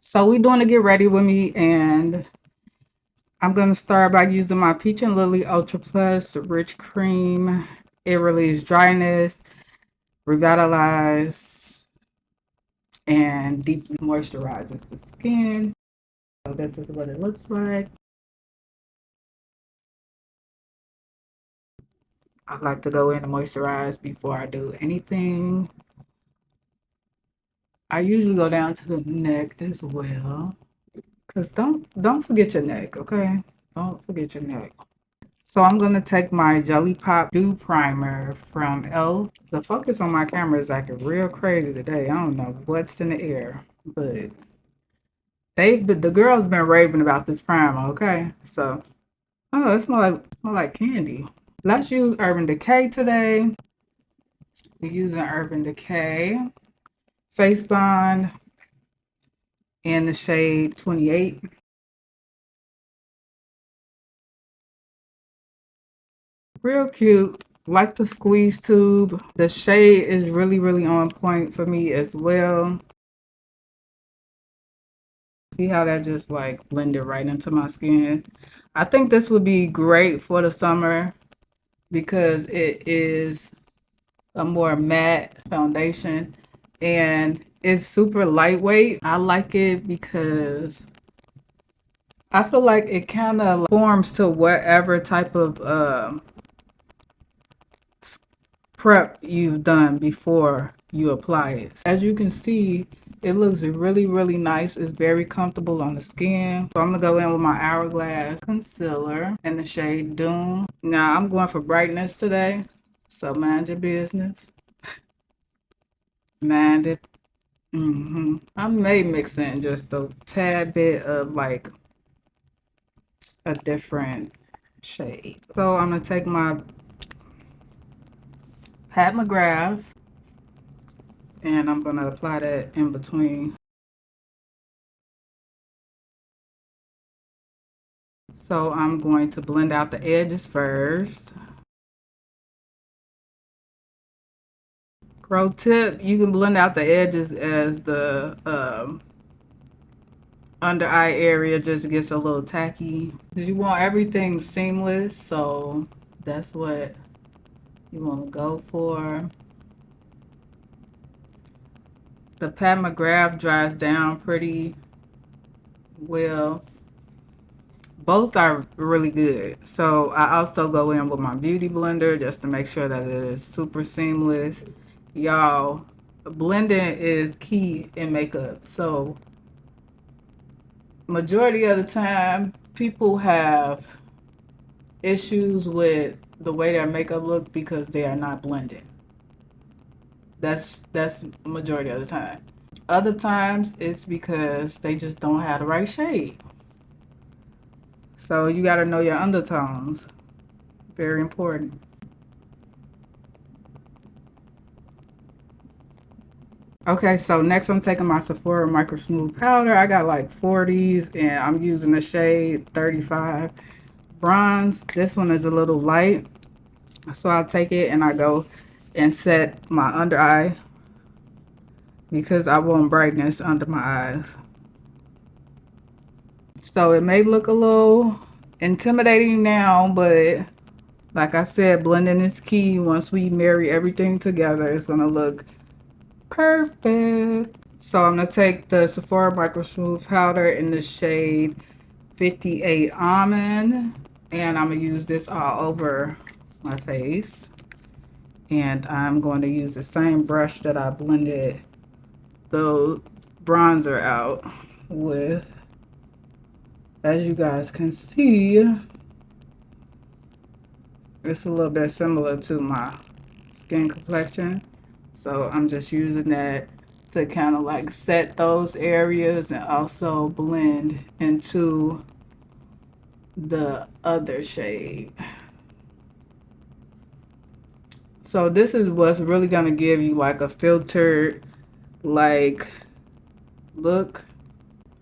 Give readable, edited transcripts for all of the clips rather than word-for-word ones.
So we doing a get ready with me, and I'm gonna start by using my Peach and Lily Ultra Plus Rich Cream. It relieves dryness, revitalizes, and deeply moisturizes the skin. So this is what it looks like. I like to go in and moisturize before I do anything. I usually go down to the neck as well. Cause don't forget your neck, okay? Don't forget your neck. So I'm gonna take my Jelly Pop Dew Primer from Elf. The focus on my camera is acting real crazy today. I don't know what's in the air, but the girls been raving about this primer. Okay, so oh, it smell like candy. Let's use Urban Decay today. We're using Urban Decay Face Bond in the shade 28. Real cute. Like the squeeze tube. The shade is really on point for me as well. See how that just like blended right into my skin. I think this would be great for the summer because it is a more matte foundation and it's super lightweight. I like it because I feel like it kind of forms to whatever type of prep you've done before you apply it. As you can see, it looks really nice. It's very comfortable on the skin. So I'm gonna go in with my Hourglass concealer in the shade Doom. Now I'm going for brightness today, so mind your business. Mind it. I may mix in just a tad bit of like a different shade. So I'm gonna take my Pat McGrath and I'm gonna apply that in between. So I'm going to blend out the edges first. Pro tip, you can blend out the edges as the under eye area just gets a little tacky. Because you want everything seamless, so that's what you want to go for. The Pat McGrath dries down pretty well. Both are really good. So I also go in with my beauty blender just to make sure that it is super seamless. Y'all, blending is key in makeup. So majority of the time people have issues with the way their makeup look because they are not blending. That's majority of the time. Other times it's because they just don't have the right shade. So you got to know your undertones. Very important. Okay, so next I'm taking my Sephora Micro Smooth Powder. I got like 40s and I'm using the shade 35 Bronze. This one is a little light. So I'll take it and I go and set my under eye because I want brightness under my eyes. So it may look a little intimidating now, but like I said, blending is key. Once we marry everything together, it's gonna look perfect. So I'm gonna take the Sephora Micro Smooth Powder in the shade 58 Almond, and I'm gonna use this all over my face. And I'm going to use the same brush that I blended the bronzer out with. As you guys can see, it's a little bit similar to my skin complexion. So I'm just using that to kind of like set those areas and also blend into the other shade. So this is what's really going to give you like a filtered like look.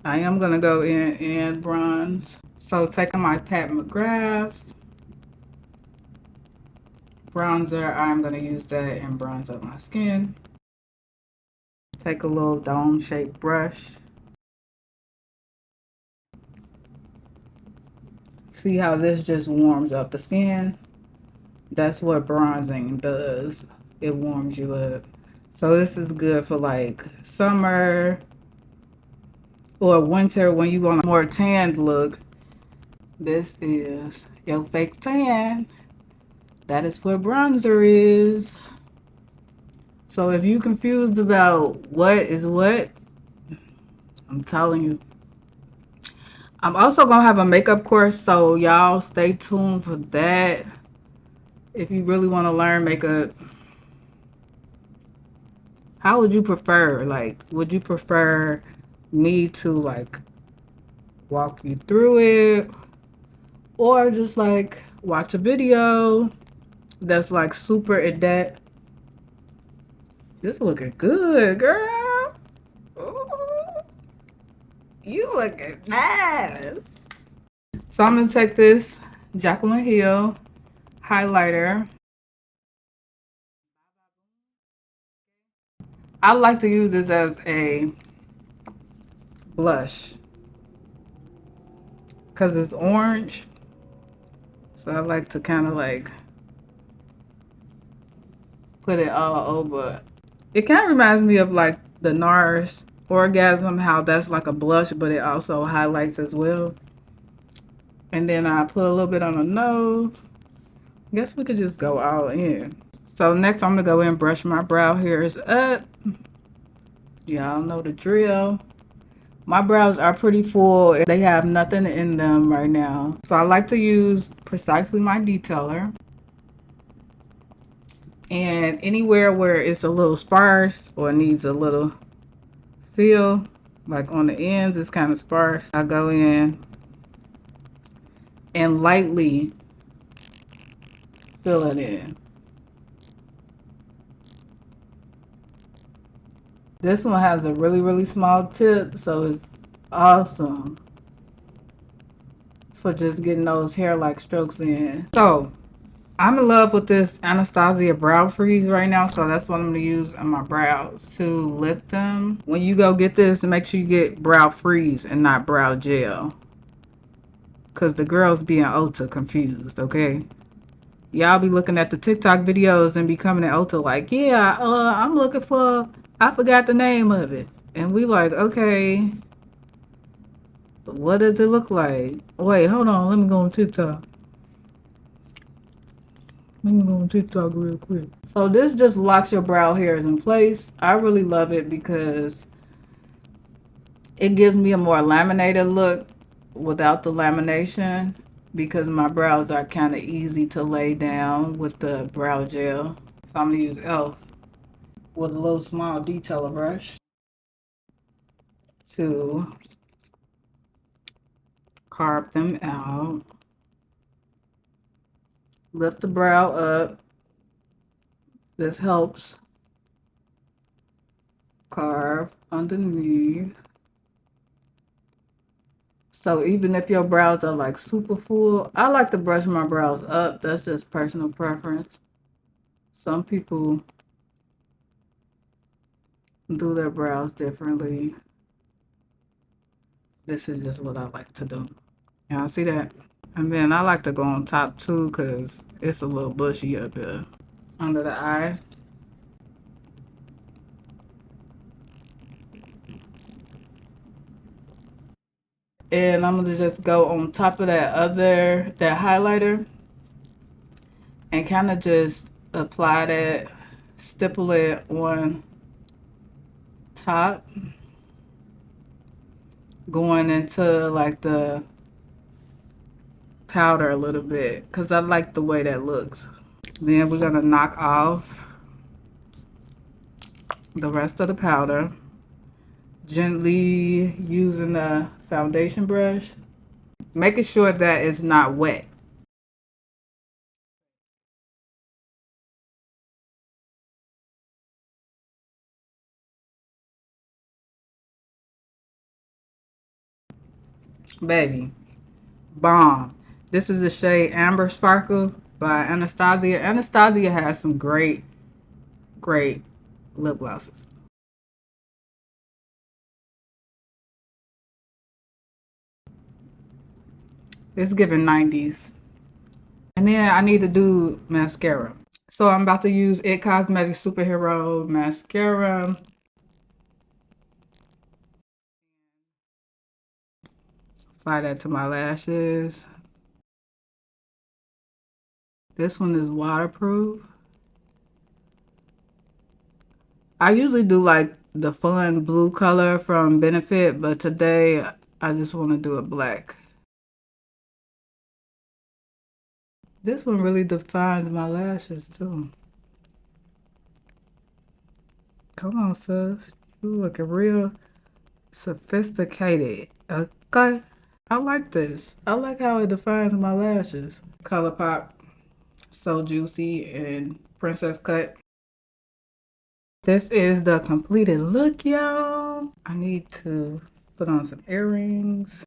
I am going to go in and bronze. So taking my Pat McGrath bronzer, I'm going to use that and bronze up my skin. Take a little dome shaped brush See how this just warms up the skin? That's what bronzing does. It warms you up. So this is good for like summer or winter when you want a more tanned look. This is your fake tan. That is what bronzer is. So if you confused about what is what, I'm telling you. I'm also gonna have a makeup course, so y'all stay tuned for that. If you really want to learn makeup, how would you prefer? Like, would you prefer me to like walk you through it, or just like watch a video that's like super in-depth? This looking good, girl. Ooh, you looking nice. So I'm gonna take this Jaclyn Hill highlighter. I like to use this as a blush because it's orange. So I like to kind of like put it all over. It kind of reminds me of like the NARS Orgasm, how that's like a blush, but it also highlights as well. And then I put a little bit on the nose. Guess we could just go all in. So next I'm gonna go in and brush my brow hairs up. Y'all know the drill. My brows are pretty full. They have nothing in them right now. So I like to use Precisely my detailer. And anywhere where it's a little sparse or needs a little fill, like on the ends, it's kind of sparse, I go in and lightly fill it in. This one has a really, really small tip, so it's awesome for just getting those hair-like strokes in. So I'm in love with this Anastasia brow freeze right now, so that's what I'm gonna use on my brows to lift them. When you go get this, make sure you get brow freeze and not brow gel, cause the girls be in Ulta confused, okay? Y'all be looking at the TikTok videos and be coming to Ulta like, yeah, I'm looking for, I forgot the name of it. And we like, okay, what does it look like? Wait, hold on, let me go on TikTok. Let me go on TikTok real quick. So this just locks your brow hairs in place. I really love it because it gives me a more laminated look without the lamination, because my brows are kind of easy to lay down with the brow gel. So I'm gonna use e.l.f. with a little small detailer brush to carve them out. Lift the brow up. This helps carve underneath. So even if your brows are like super full, I like to brush my brows up. That's just personal preference. Some people do their brows differently. This is just what I like to do. Y'all see that? And then I like to go on top too, because it's a little bushy up there under the eye. And I'm gonna just go on top of that highlighter and kind of just apply that, stipple it on top, going into like the powder a little bit, because I like the way that looks. Then we're gonna knock off the rest of the powder, gently using the foundation brush, making sure that it's not wet. Baby, bomb. This is the shade Amber Sparkle by Anastasia. Anastasia has some great lip glosses. It's giving 90s. And then I need to do mascara. So I'm about to use It Cosmetics Superhero Mascara. Apply that to my lashes. This one is waterproof. I usually do like the fun blue color from Benefit, but today I just want to do it black. This one really defines my lashes too. Come on, sis. You looking real sophisticated. Okay. I like this. I like how it defines my lashes. ColourPop, So Juicy, and Princess Cut. This is the completed look, y'all. I need to put on some earrings.